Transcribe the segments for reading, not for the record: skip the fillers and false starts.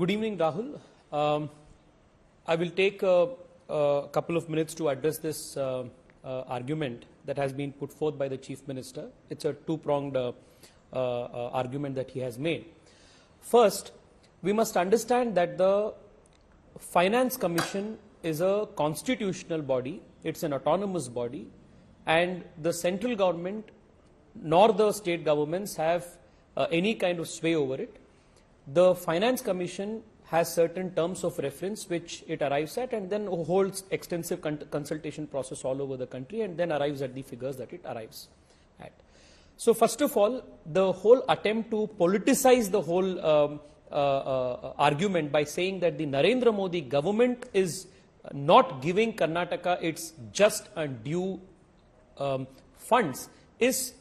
Good evening, Rahul. I will take a couple of minutes to address this argument that has been put forth by the Chief Minister. It's a two-pronged argument that he has made. First, we must understand that the Finance Commission is a constitutional body, it's an autonomous body, and the central government nor the state governments have any kind of sway over it. The Finance Commission has certain terms of reference which it arrives at and then holds extensive consultation process all over the country and then arrives at the figures that it arrives at. So first of all, the whole attempt to politicize the whole argument by saying that the Narendra Modi government is not giving Karnataka its just and due funds is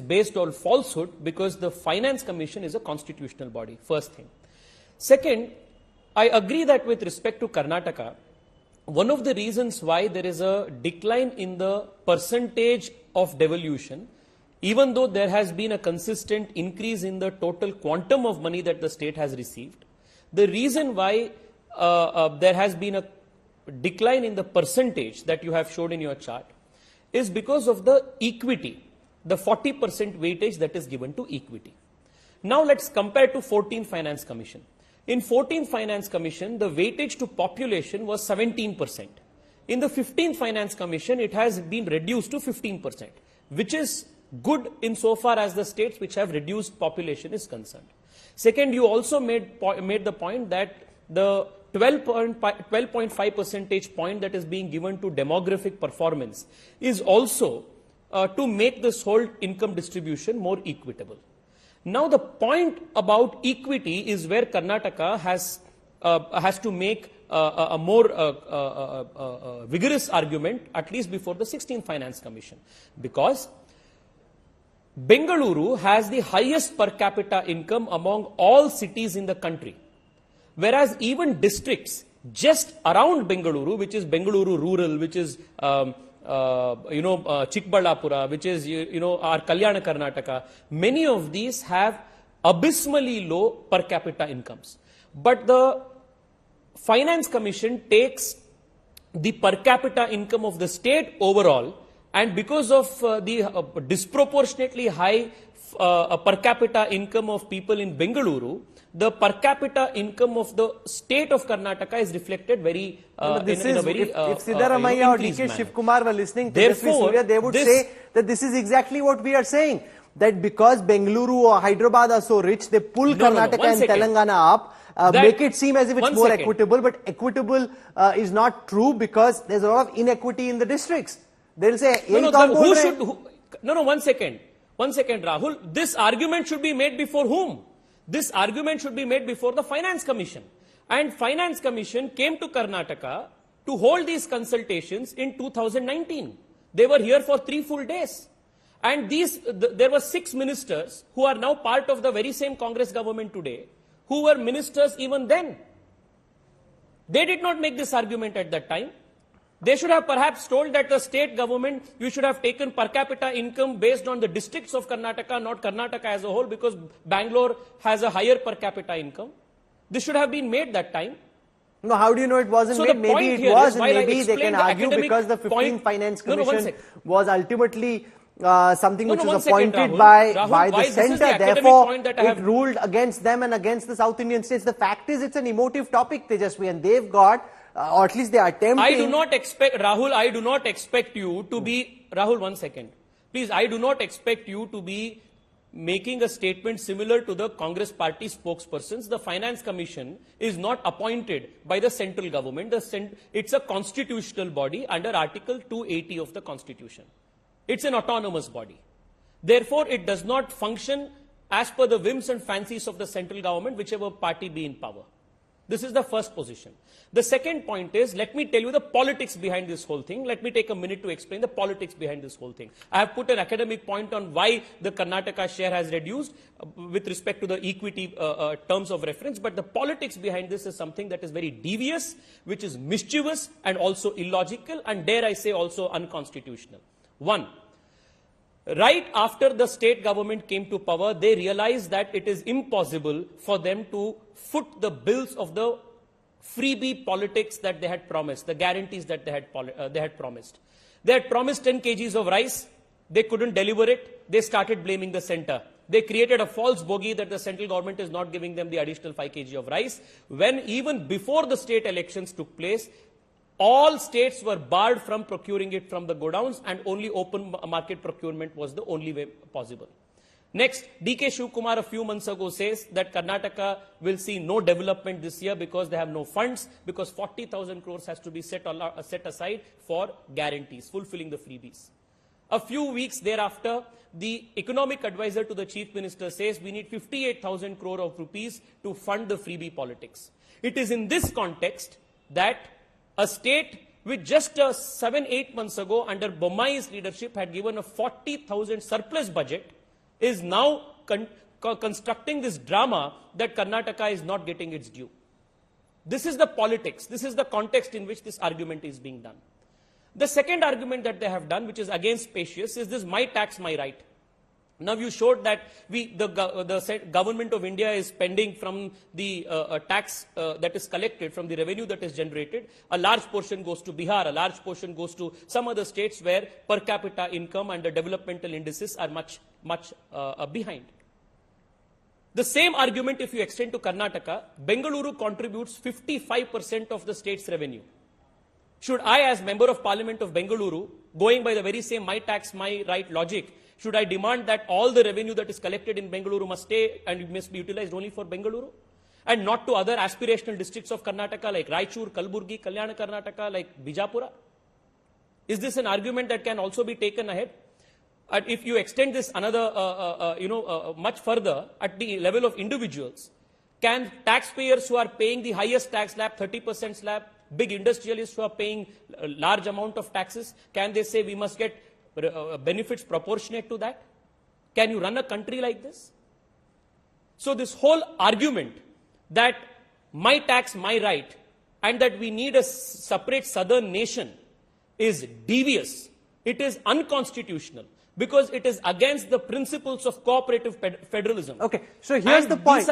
based on falsehood, because the Finance Commission is a constitutional body, first thing. Second, I agree that with respect to Karnataka, one of the reasons why there is a decline in the percentage of devolution, even though there has been a consistent increase in the total quantum of money that the state has received, the reason why there has been a decline in the percentage that you have showed in your chart is because of the equity, the 40% weightage that is given to equity. Now let's compare to 14th Finance Commission. In 14th Finance Commission, the weightage to population was 17%. In the 15th Finance Commission, it has been reduced to 15%, which is good insofar as the states which have reduced population is concerned. Second, you also made the point that the 12.5 percentage point that is being given to demographic performance is also to make this whole income distribution more equitable. Now the point about equity is where Karnataka has to make a more vigorous argument, at least before the 16th Finance Commission, because Bengaluru has the highest per capita income among all cities in the country, whereas even districts just around Bengaluru, which is Bengaluru rural, which is Chikballapura, which is, our Kalyana Karnataka, many of these have abysmally low per capita incomes. But the Finance Commission takes the per capita income of the state overall, and because of the disproportionately high per capita income of people in Bengaluru, the per capita income of the state of Karnataka is reflected very in a very if Siddaramaiah or D.K. Shivkumar were listening to Surya, they would say that this is exactly what we are saying, that because Bengaluru or Hyderabad are so rich, they pull Karnataka and Telangana up, make it seem as if it's more equitable, but equitable is not true because there's a lot of inequity in the districts. They'll say, one second, Rahul. This argument should be made before whom? This argument should be made before the Finance Commission. And Finance Commission came to Karnataka to hold these consultations in 2019. They were here for 3 full days. And there were 6 ministers who are now part of the very same Congress government today, who were ministers even then. They did not make this argument at that time. They should have perhaps told that the state government, you should have taken per capita income based on the districts of Karnataka, not Karnataka as a whole, because Bangalore has a higher per capita income. This should have been made that time. No, how do you know it wasn't made? Maybe it was, and maybe they can argue because the 15th Finance Commission was ultimately something which was appointed by the centre. Therefore, it ruled against them and against the South Indian states. The fact is, it's an emotive topic, Tejasvi, and they've got, or at least they are attempting. I do not expect, Rahul, I do not expect you to be, Rahul, 1 second. Please, I do not expect you to be making a statement similar to the Congress party spokespersons. The Finance Commission is not appointed by the central government. It's a constitutional body under Article 280 of the Constitution. It's an autonomous body. Therefore, it does not function as per the whims and fancies of the central government, whichever party be in power. This is the first position. The second point is, let me tell you the politics behind this whole thing. Let me take a minute to explain the politics behind this whole thing. I have put an academic point on why the Karnataka share has reduced with respect to the equity terms of reference, but the politics behind this is something that is very devious, which is mischievous and also illogical, and dare I say also unconstitutional. One, Right after the state government came to power, they realized that it is impossible for them to foot the bills of the freebie politics that they had promised, the guarantees that they had promised. They had promised 10 kgs of rice. They couldn't deliver it. They started blaming the center. They created a false bogey that the central government is not giving them the additional 5 kg of rice, when even before the state elections took place, all states were barred from procuring it from the godowns, and only open market procurement was the only way possible. Next, DK Shivkumar a few months ago says that Karnataka will see no development this year because they have no funds, because 40,000 crores has to be set aside for guarantees, fulfilling the freebies. A few weeks thereafter, the economic advisor to the chief minister says we need 58,000 crore of rupees to fund the freebie politics. It is in this context that a state which just 7-8 months ago under Bommai's leadership had given a 40,000 surplus budget is now constructing this drama that Karnataka is not getting its due. This is the politics. This is the context in which this argument is being done. The second argument that they have done, which is again spacious, is this my tax, my right. Now you showed that the government of India is spending from the tax that is collected, from the revenue that is generated. A large portion goes to Bihar, a large portion goes to some other states where per capita income and the developmental indices are much behind. The same argument, if you extend to Karnataka, Bengaluru contributes 55% of the state's revenue. Should I, as member of parliament of Bengaluru, going by the very same my tax, my right logic, should I demand that all the revenue that is collected in Bengaluru must stay and must be utilized only for Bengaluru, and not to other aspirational districts of Karnataka like Raichur, Kalburgi, Kalyana Karnataka, like Bijapura? Is this an argument that can also be taken ahead? And if you extend this another, much further at the level of individuals, can taxpayers who are paying the highest tax slab, 30% slab, big industrialists who are paying a large amount of taxes, can they say we must get benefits proportionate to that? Can you run a country like this? So this whole argument that my tax, my right, and that we need a separate southern nation is devious. It is unconstitutional because it is against the principles of cooperative federalism. Okay, so here's the point.